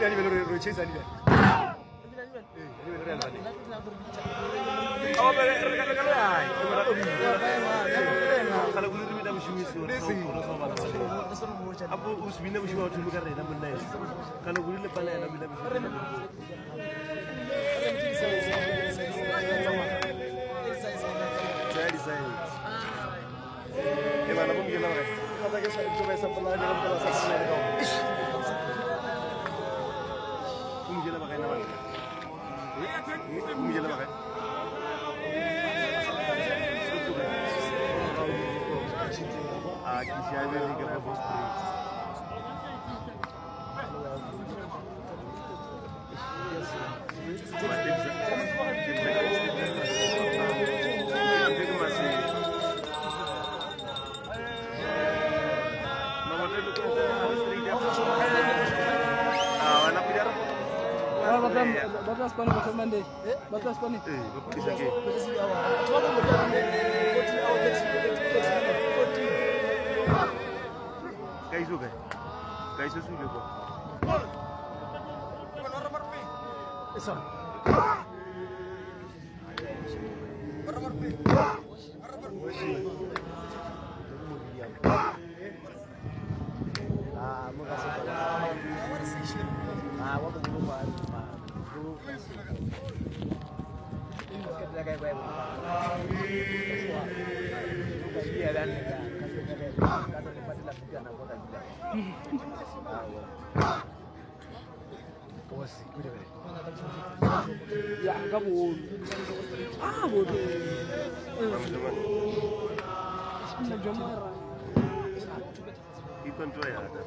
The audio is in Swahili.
ani velo chase ani velo. Oh, kalau kulit ini dah bersimis. Apa usbina bersimis tu bukan rena benda. Kalau kulit lepas lain dah benda bersimis. Jadi saya. Mana pun gila mereka. Kata kita itu biasa pernah dalam kelas sekolah itu. Gila pakai nama. Gila pakai. Kisah ada di kampus ini. Batas pani Mande. Batas pani. Bisa ke? Guys sudah kok. Esa. Ya, kamu. Bodoh. Ikan tu ya ada.